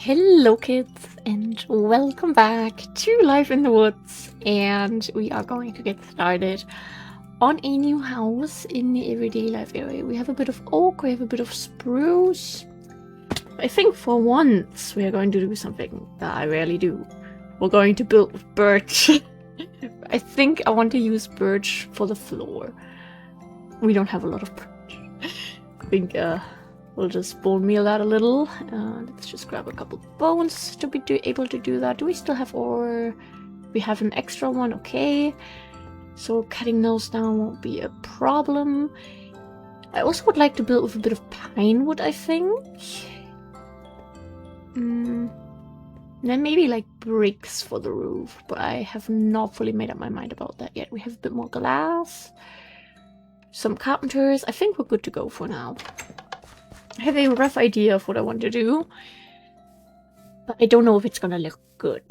Hello kids and welcome back to Life in the Woods, and we are going to get started on a new house in the everyday life area. We have a bit of oak, we have a bit of spruce. I think for once we are going to do something that I rarely do. We're going to build with birch. I think I want to use birch for the floor. We don't have a lot of birch. I think we'll just bone meal that a little. Let's just grab a couple bones to be able to do that. Do we still have ore? We have an extra one, okay. So cutting those down won't be a problem. I also would like to build with a bit of pine wood, I think. Then maybe like bricks for the roof, but I have not fully made up my mind about that yet. We have a bit more glass, some carpenters. I think we're good to go for now. I have a rough idea of what I want to do, but I don't know if it's gonna look good.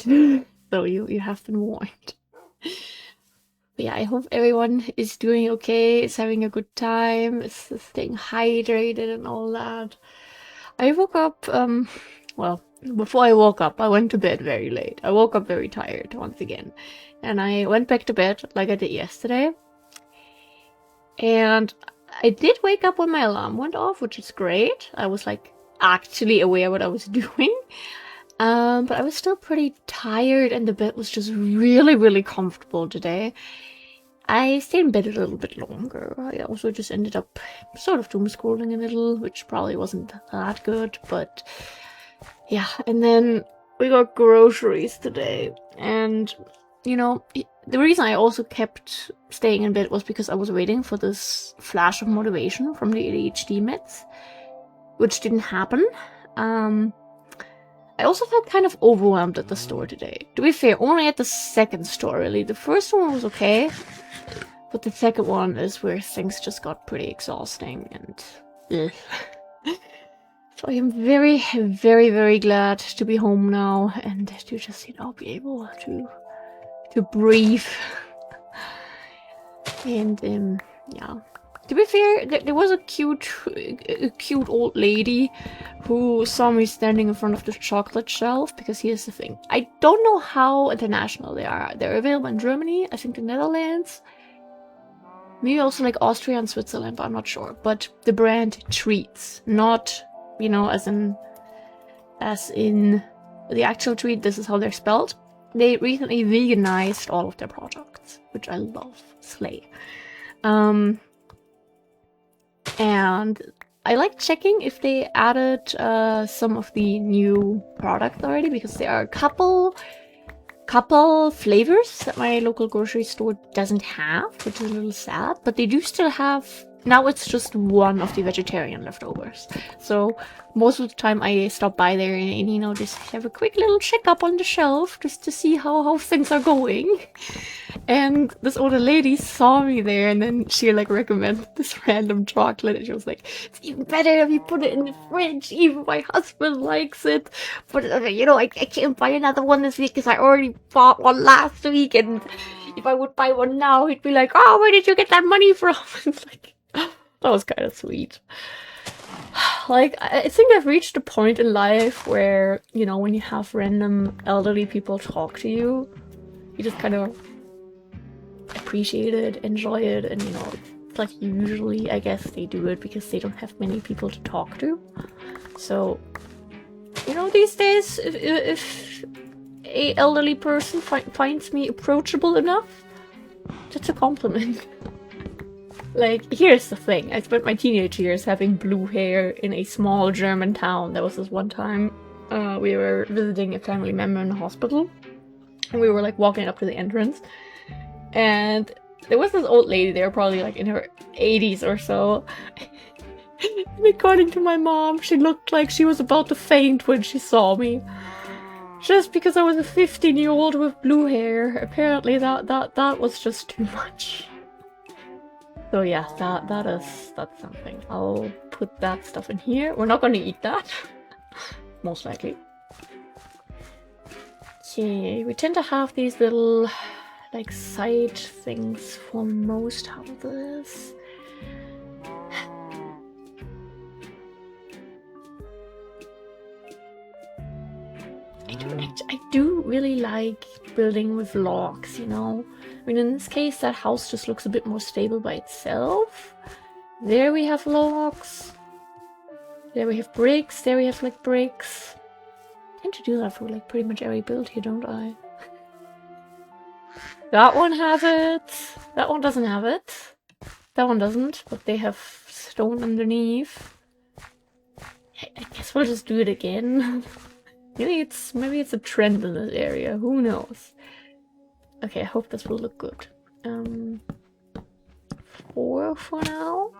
So you have been warned. But yeah, I hope everyone is doing okay, is having a good time, is staying hydrated and all that. I woke up, well, before I woke up, I went to bed very late. I woke up very tired once again. And I went back to bed like I did yesterday. And I did wake up when my alarm went off, which is great. I was like actually aware what I was doing. But I was still pretty tired and the bed was just really comfortable today. I stayed in bed a little bit longer. I also just ended up sort of doom scrolling a little, which probably wasn't that good, but yeah. And then we got groceries today, and you know, the reason I also kept staying in bed was because I was waiting for this flash of motivation from the ADHD meds, which didn't happen. I also felt kind of overwhelmed at the store today. To be fair, only at the second store, really. The first one was okay, but the second one is where things just got pretty exhausting and ugh. So I am very glad to be home now and to just, you know, be able to breathe. And yeah. To be fair, there was a cute old lady who saw me standing in front of the chocolate shelf, because here's the thing. I don't know how international they are. They're available in Germany, I think the Netherlands, maybe also like Austria and Switzerland, but I'm not sure. But the brand Treats, not, you know, as in the actual treat, this is how they're spelled. They recently veganized all of their products, which I love. Slay. And I like checking if they added some of the new products already, because there are a couple flavors that my local grocery store doesn't have, which is a little sad, but they do still have. Now it's just one of the vegetarian leftovers. So most of the time I stop by there and you know, just have a quick little check up on the shelf just to see how things are going. And this older lady saw me there, and then she like recommended this random chocolate, and she was like, "It's even better if you put it in the fridge. Even my husband likes it. But you know, I can't buy another one this week because I already bought one last week, and if I would buy one now, he'd be like, oh, where did you get that money from?" It's like, that was kind of sweet. Like, I think I've reached a point in life where, you know, when you have random elderly people talk to you, you just kind of appreciate it, enjoy it, and you know, it's like usually I guess they do it because they don't have many people to talk to. So, you know, these days, if a elderly person finds me approachable enough, that's a compliment. Like, here's the thing. I spent my teenage years having blue hair in a small German town. There was this one time we were visiting a family member in the hospital, and we were like walking up to the entrance, and there was this old lady there, probably like in her 80s or so. And according to my mom, she looked like she was about to faint when she saw me. Just because I was a 15-year-old with blue hair. Apparently that was just too much. So yeah, that's something. I'll put that stuff in here. We're not gonna eat that. Most likely. Okay, we tend to have these little like side things for most houses. I do really like building with logs, you know? I mean, in this case, that house just looks a bit more stable by itself. There we have logs. There we have bricks. There we have, like, bricks. I tend to do that for, like, pretty much every build here, don't I? That one has it. That one doesn't have it. That one doesn't, but they have stone underneath. I guess we'll just do it again. maybe it's a trend in this area. Who knows? Okay, I hope this will look good. 4 for now.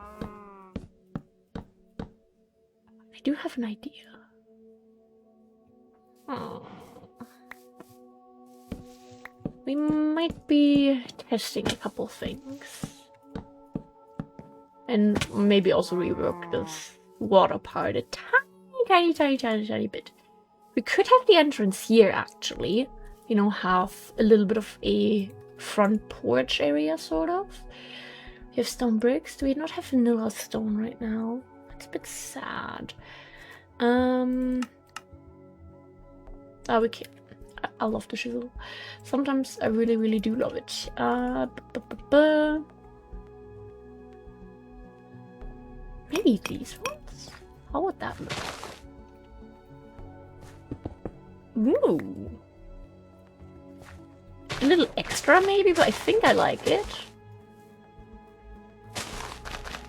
I do have an idea. Oh. We might be testing a couple things. And maybe also rework this water part a tiny bit. We could have the entrance here, actually. You know, have a little bit of a front porch area, sort of. We have stone bricks. Do we not have vanilla stone right now? That's a bit sad. Oh, we can. I love the chisel. Sometimes I really do love it. Maybe these ones? How would that look? Ooh. A little extra maybe, but I think I like it.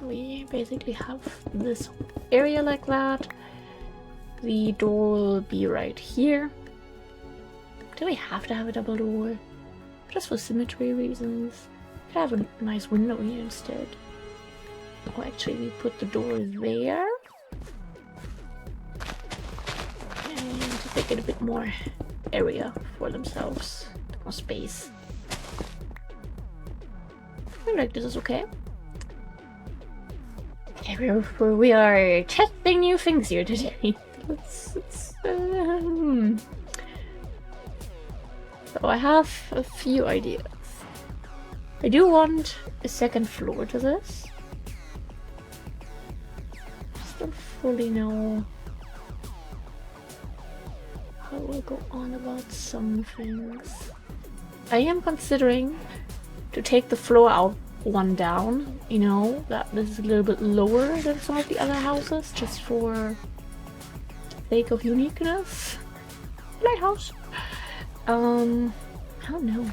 We basically have this area like that. The door will be right here. Do we have to have a double door? Just for symmetry reasons. Could have a nice window here instead. Oh, actually, we put the door there. And to make it a bit more area for themselves. More space. I feel like this is okay. Okay, we are testing new things here today. So I have a few ideas. I do want a second floor to this. Just don't fully know how we'll go on about some things. I am considering to take the floor out one down, you know, that this is a little bit lower than some of the other houses, just for sake of uniqueness. Lighthouse. I don't know.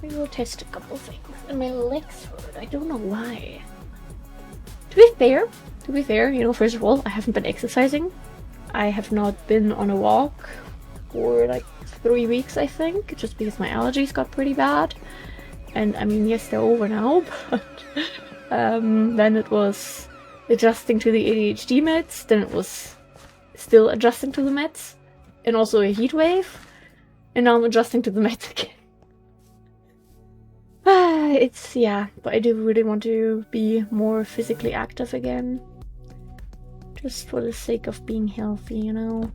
We will test a couple things. And my legs hurt. I don't know why. To be fair, you know, first of all, I haven't been exercising. I have not been on a walk for like 3 weeks, I think, just because my allergies got pretty bad. And I mean, yes, they're over now, but then it was adjusting to the ADHD meds, then it was still adjusting to the meds, and also a heat wave, and now I'm adjusting to the meds again. Yeah, but I do really want to be more physically active again. Just for the sake of being healthy, you know?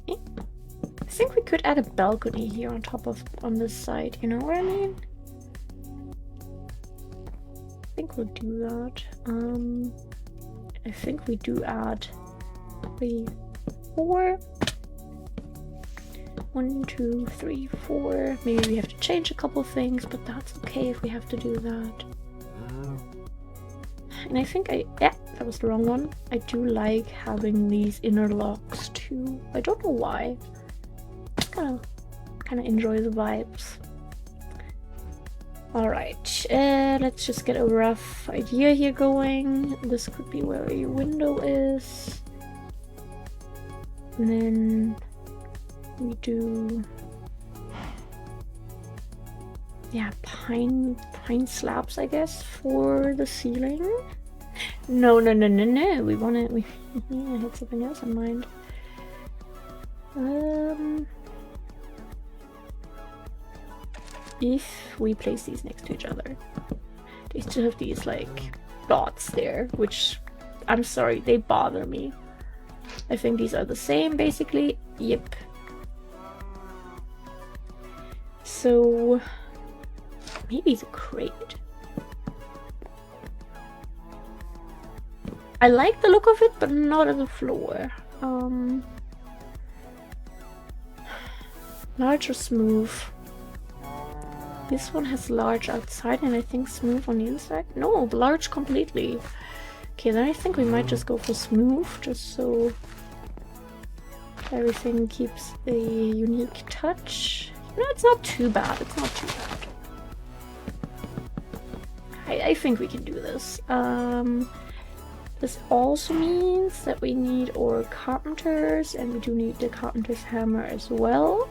I think we could add a balcony here on top of, on this side, you know what I mean? I think we'll do that. I think we do add 3, 4. 1, 2, 3, 4. Maybe we have to change a couple things, but that's okay if we have to do that. And I think yeah, that was the wrong one. I do like having these inner locks too. I don't know why. Kind of enjoy the vibes. Alright, let's just get a rough idea here going. This could be where your window is. And then we do, yeah, pine slabs, I guess, for the ceiling. No. We want it. I had something else in mind. If we place these next to each other, they still have these like dots there, which I'm sorry, they bother me. I think these are the same, basically. Yep. So maybe the crate. I like the look of it, but not as a floor. Large or smooth? This one has large outside and I think smooth on the inside. No, large completely. Okay, then I think we might just go for smooth, just so everything keeps a unique touch. No, it's not too bad. It's not too bad. I think we can do this. This also means that we need our carpenters, and we do need the carpenter's hammer as well.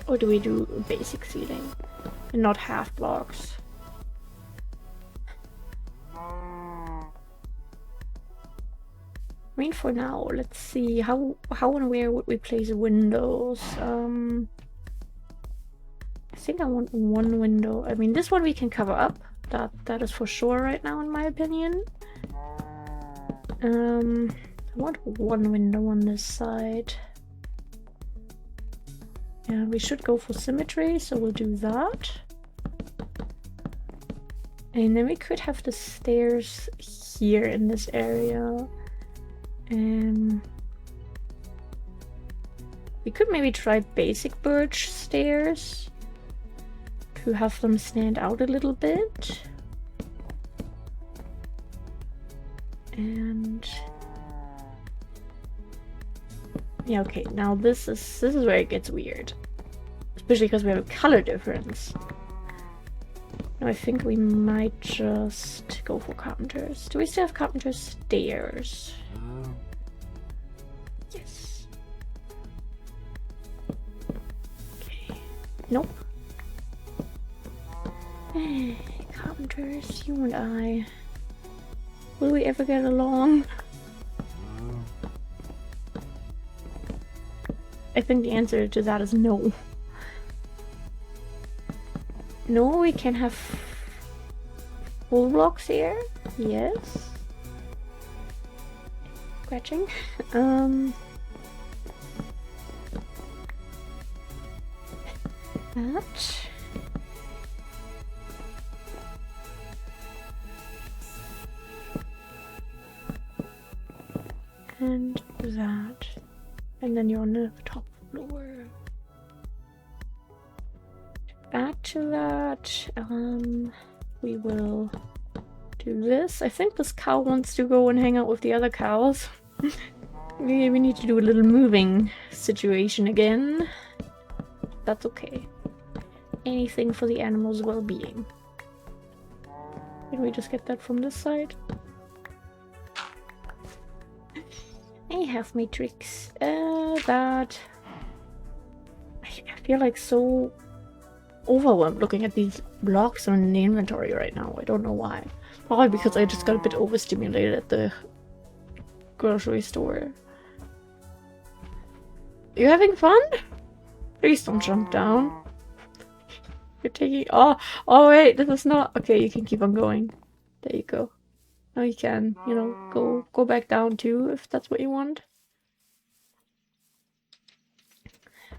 Or do we do a basic ceiling and not half blocks? I mean, for now, let's see how and where would we place windows. I think I want one window. I mean, this one we can cover up. That is for sure right now, in my opinion. I want one window on this side. Yeah, we should go for symmetry, so we'll do that. And then we could have the stairs here in this area. We could maybe try basic birch stairs to have them stand out a little bit. And yeah, okay, now this is where it gets weird. Especially because we have a color difference. Now I think we might just go for carpenters. Do we still have carpenters stairs? Yes. Okay. Nope. Carpenters, you and I. Will we ever get along? I think the answer to that is no. No, we can have full blocks here. Yes. Scratching. That. And that. And then you're on the top floor. Back to that. We will do this. I think this cow wants to go and hang out with the other cows. We need to do a little moving situation again. That's okay. Anything for the animal's well-being. Can we just get that from this side? I have my tricks. That... I feel like so overwhelmed looking at these blocks on the inventory right now. I don't know why. Probably because I just got a bit overstimulated at the grocery store. You having fun? Please don't jump down. You're taking... Oh wait, this is not... Okay, you can keep on going. There you go. Now you can, you know, go back down too, if that's what you want.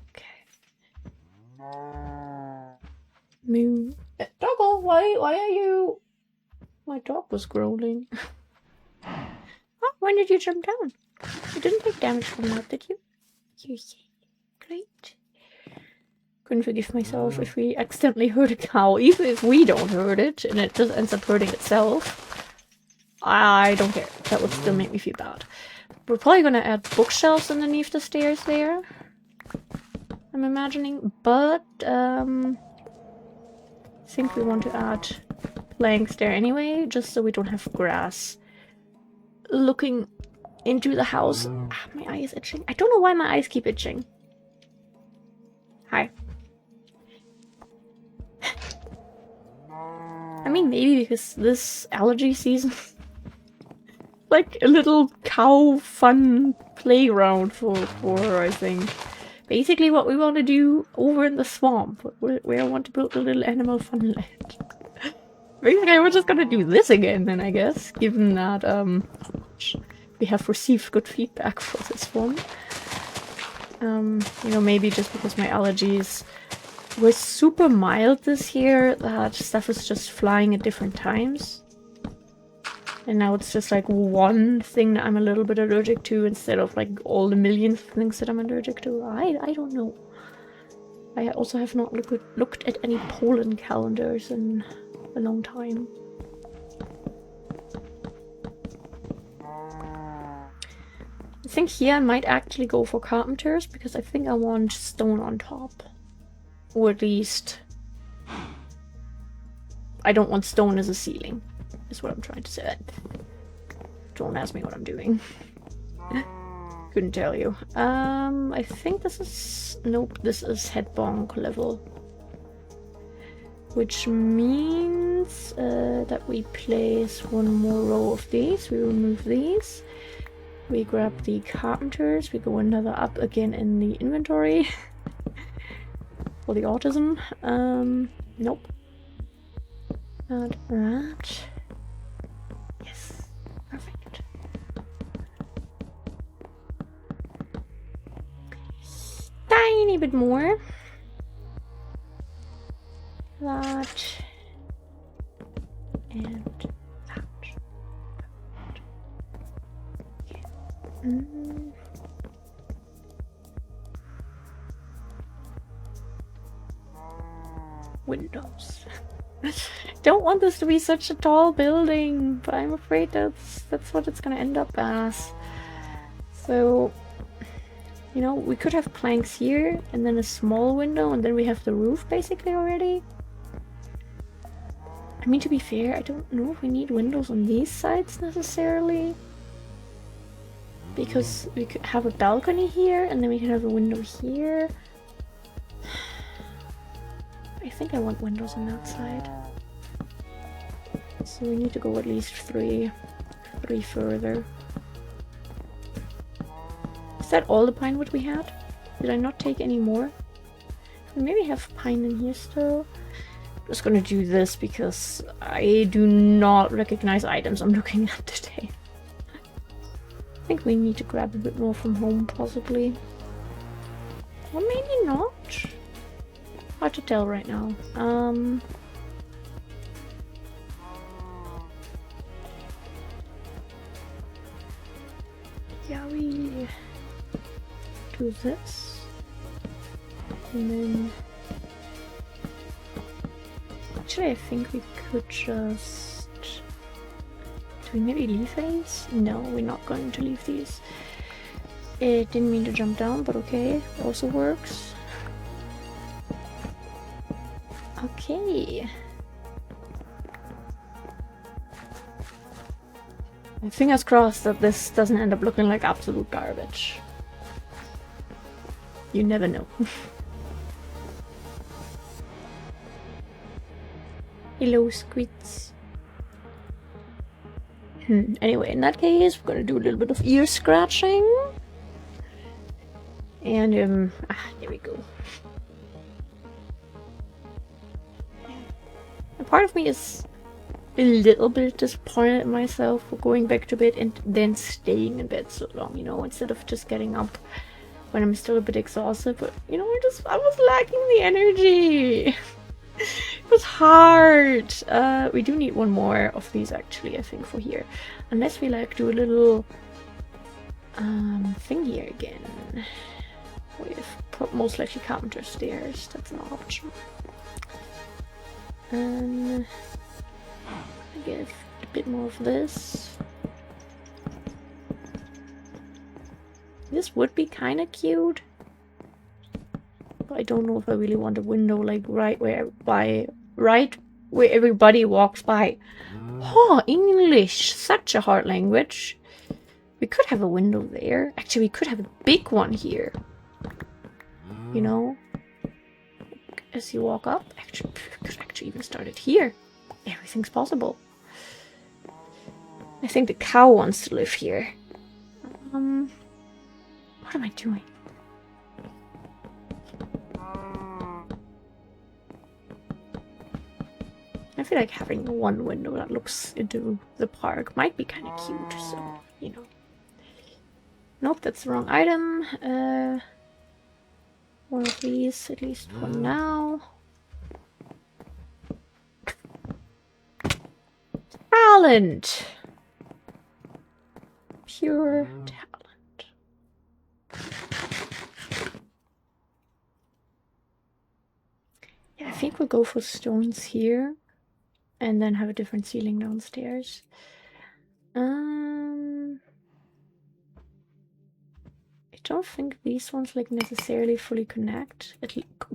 Okay. Moo. Doggo, why are you... My dog was growling. Oh, when did you jump down? You didn't take damage from that, did you? Great. Couldn't forgive myself if we accidentally hurt a cow, even if we don't hurt it, and it just ends up hurting itself. I don't care. That would still make me feel bad. We're probably gonna add bookshelves underneath the stairs there. I'm imagining, but I think we want to add planks there anyway, just so we don't have grass looking into the house. Ah, my eye is itching. I don't know why my eyes keep itching. Hi. I mean, maybe because this allergy season like a little cow fun playground for her, I think. Basically what we want to do over in the swamp, where I want to build a little animal fun land. Basically, we're just gonna do this again then, I guess, given that we have received good feedback for this one. You know, maybe just because my allergies were super mild this year, that stuff is just flying at different times. And now it's just like one thing that I'm a little bit allergic to instead of like all the million things that I'm allergic to. I don't know. I also have not looked at any pollen calendars in a long time. I think here I might actually go for carpenters because I think I want stone on top. Or at least I don't want stone as a ceiling, is what I'm trying to say. Don't ask me what I'm doing. Couldn't tell you. I think this is... Nope, this is head bonk level. Which means that we place one more row of these. We remove these. We grab the carpenters. We go another up again in the inventory. For the autism. Nope. Not that. Yes. Perfect. Tiny bit more. That. And that. Yeah. Windows. Don't want this to be such a tall building, but I'm afraid that's what it's gonna end up as. So, you know, we could have planks here and then a small window and then we have the roof basically already. I mean, to be fair, I don't know if we need windows on these sides necessarily. Because we could have a balcony here and then we could have a window here. I think I want windows on that side. So we need to go at least three further. Is that all the pine wood we had? Did I not take any more? We maybe have pine in here still. I'm just gonna do this because I do not recognize items I'm looking at today. I think we need to grab a bit more from home, possibly. Or maybe not. Hard to tell right now. Yeah, we do this. And then... Actually, I think we could just... Do we maybe leave these? No, we're not going to leave these. It didn't mean to jump down, but okay. Also works. Okay. Fingers crossed that this doesn't end up looking like absolute garbage. You never know. Hello, squids. Anyway, in that case, we're gonna do a little bit of ear scratching. And, there we go. And part of me is a little bit disappointed in myself for going back to bed and then staying in bed so long, you know, instead of just getting up when I'm still a bit exhausted. But, you know, I was lacking the energy. It was hard. We do need one more of these actually, I think, for here. Unless we like do a little thing here again. With most likely carpenter stairs. That's an option. I get a bit more of this. This would be kind of cute. But I don't know if I really want a window like right where everybody walks by. Oh, English! Such a hard language. We could have a window there. Actually, we could have a big one here. You know? As you walk up. Actually, we could actually even start it here. Everything's possible. I think the cow wants to live here. What am I doing? I feel like having one window that looks into the park might be kind of cute, so, you know. Nope, that's the wrong item. One of these, at least for now. Talent! Pure talent. Yeah, I think we'll go for stones here. And then have a different ceiling downstairs. I don't think these ones like necessarily fully connect.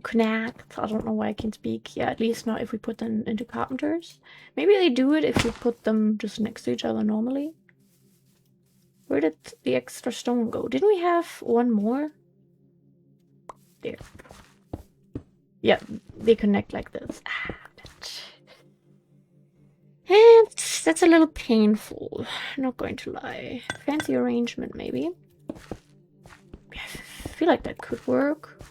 Connect. I don't know why I can't speak. Yeah, at least not if we put them into carpenters. Maybe they do it if you put them just next to each other normally. Where did the extra stone go? Didn't we have one more? There. Yeah, they connect like this. And that's a little painful. Not going to lie. Fancy arrangement, maybe. I feel like that could work.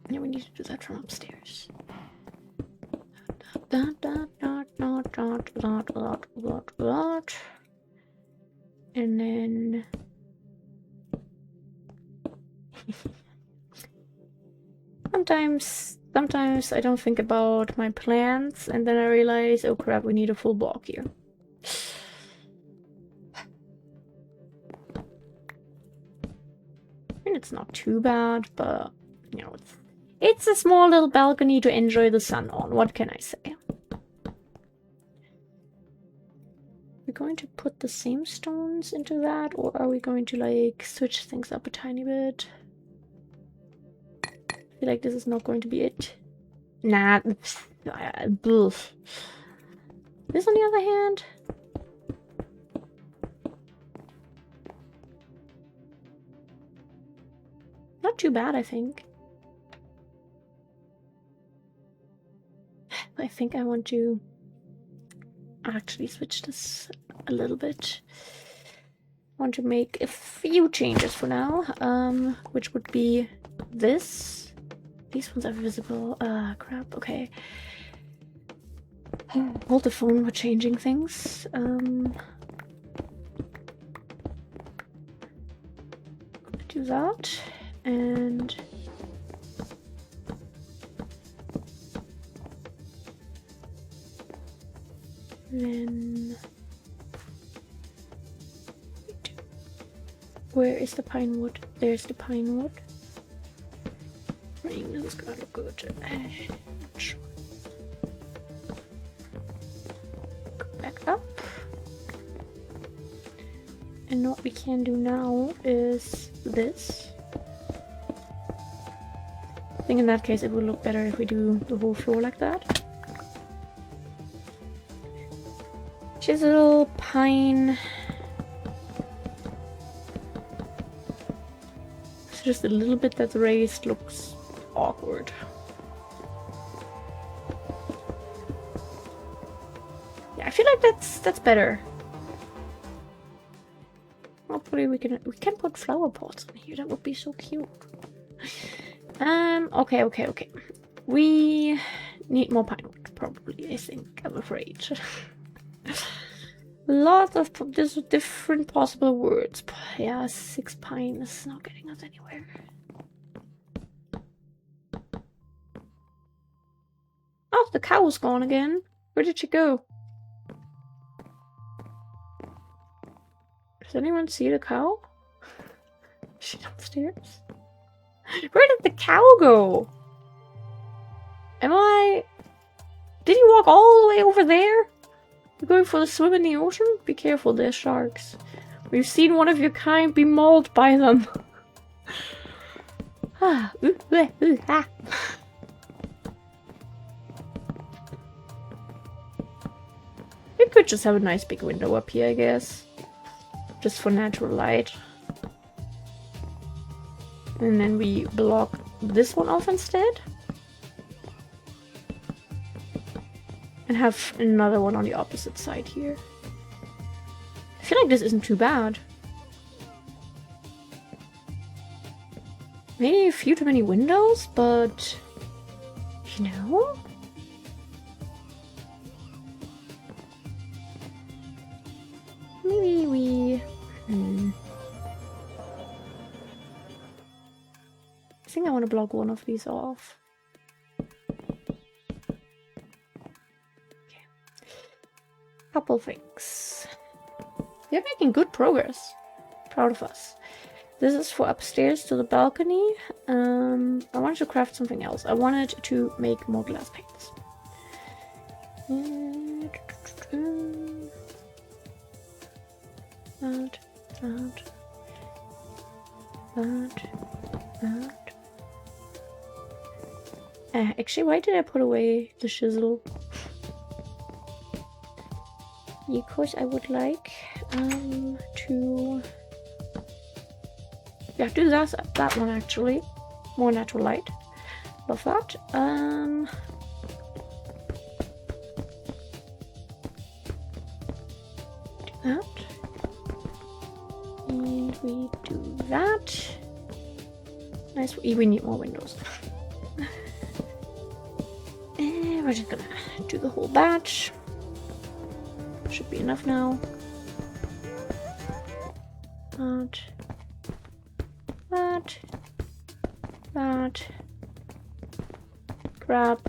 Yeah, we need to do that from upstairs. And then... Sometimes I don't think about my plans, and then I realize, oh crap, we need a full block here. And it's not too bad, but, you know, it's a small little balcony to enjoy the sun on, what can I say? We're going to put the same stones into that, or are we going to, like, switch things up a tiny bit? I feel like this is not going to be it. Nah. This, on the other hand... not too bad, I think. I think I want to actually switch this a little bit. I want to make a few changes for now, which would be this. These ones are visible. Crap, okay. Hold the phone, we're changing things. Do that, and... then... where is the pine wood? There's the pine wood. This is gonna look good. Sure. Go back up. And what we can do now is this. I think in that case it would look better if we do the whole floor like that. Chisel, pine. It's just a little bit that's raised looks awkward. Yeah, I feel like that's better. Hopefully we can put flower pots in here. That would be so cute. Okay. We need more pine wood, probably, I think, I'm afraid. Lots of different possible words. Yeah, 6 pine is not getting us anywhere. Oh, the cow's gone again. Where did she go? Does anyone see the cow? Is she downstairs? Where did the cow go? Did you walk all the way over there? You're going for the swim in the ocean? Be careful, there's sharks. We've seen one of your kind be mauled by them. We could just have a nice big window up here, I guess. Just for natural light. And then we block this one off instead. And have another one on the opposite side here. I feel like this isn't too bad. Maybe a few too many windows, but... you know? want to block one of these off. Okay. Couple things. We're making good progress. Proud of us. This is for upstairs to the balcony. I wanted to craft something else. I wanted to make more glass panes. Actually, why did I put away the chisel? Because I would like to do that one actually. More natural light. Love that. Do that. And we do that. Nice. We need more windows. And we're just gonna do the whole batch. Should be enough now. That. Crap.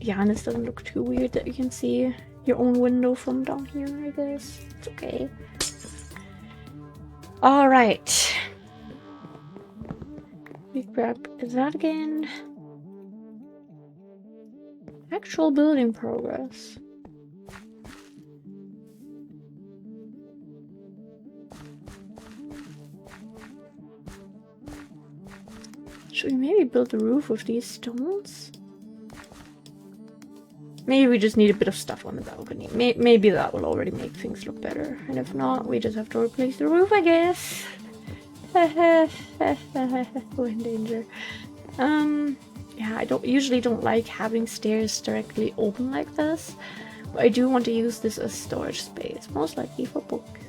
Yeah, and this doesn't look too weird that you can see your own window from down here, I guess. It's okay. Alright. We grab that again. Actual building progress. Should we maybe build the roof with these stones? Maybe we just need a bit of stuff on the balcony. Maybe that will already make things look better. And if not, we just have to replace the roof, I guess. We're in danger. Yeah, I usually don't like having stairs directly open like this. But I do want to use this as storage space. Most likely for books.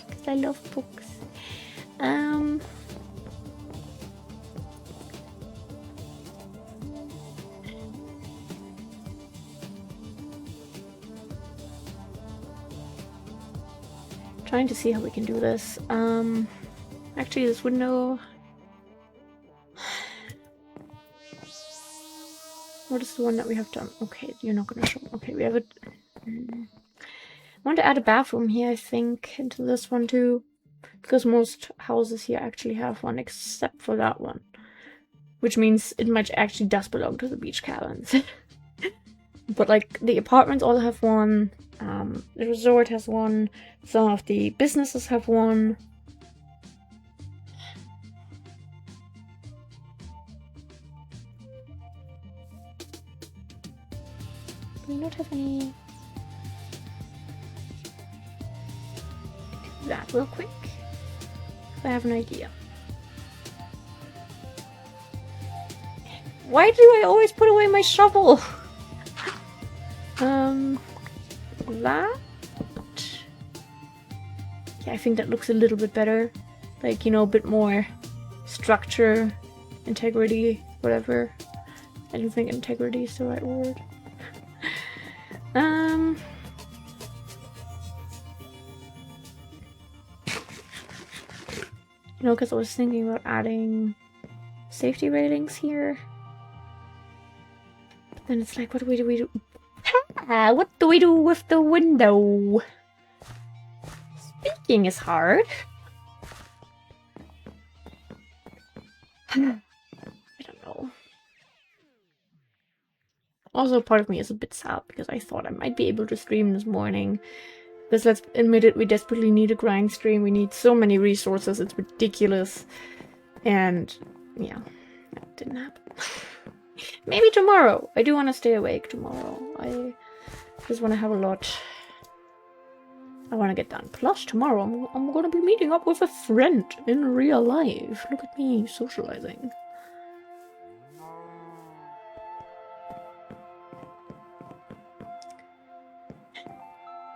Because I love books. Trying to see how we can do this. Actually, this window. What is the one that we have done? Okay, you're not gonna show. Okay, we have it. I want to add a bathroom here, I think, into this one too, because most houses here actually have one, except for that one, which means it might actually does belong to the beach cabins. But like the apartments all have one. The resort has one. Some of the businesses have one. Do we not have any? Do that real quick. I have an idea. Why do I always put away my shovel? That. Yeah, I think that looks a little bit better. Like, you know, a bit more structure, integrity, whatever. I don't think integrity is the right word. You know, because I was thinking about adding safety ratings here. But then it's like, what do we do? What do we do with the window? Speaking is hard. I don't know. Also, part of me is a bit sad because I thought I might be able to stream this morning. Because let's admit it, we desperately need a grind stream. We need so many resources, it's ridiculous. And yeah, that didn't happen. Maybe tomorrow. I do want to stay awake tomorrow. I just want to have a lot I want to get done. Plus tomorrow I'm going to be meeting up with a friend in real life. Look at me socializing.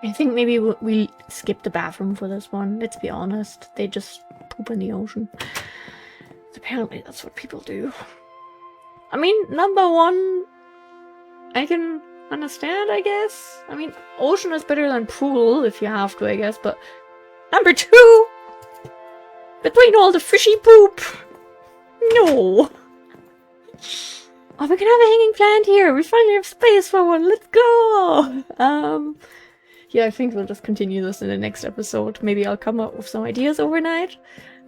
I think maybe we skip the bathroom for this one. Let's be honest. They just poop in the ocean. Apparently that's what people do. I mean, number one, I can understand, I guess. I mean, ocean is better than pool if you have to, I guess. But number two, between all the fishy poop, No! Oh, we can have a hanging plant here! We finally have space for one! Let's go! Yeah, I think we'll just continue this in the next episode. Maybe I'll come up with some ideas overnight.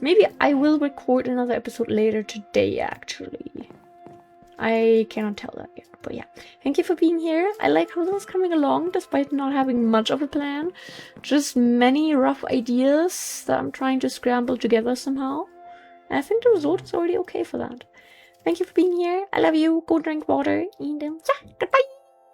Maybe I will record another episode later today, actually. I cannot tell that yet, but yeah. Thank you for being here. I like how this is coming along, despite not having much of a plan. Just many rough ideas that I'm trying to scramble together somehow. And I think the result is already okay for that. Thank you for being here. I love you. Go drink water. And yeah, goodbye.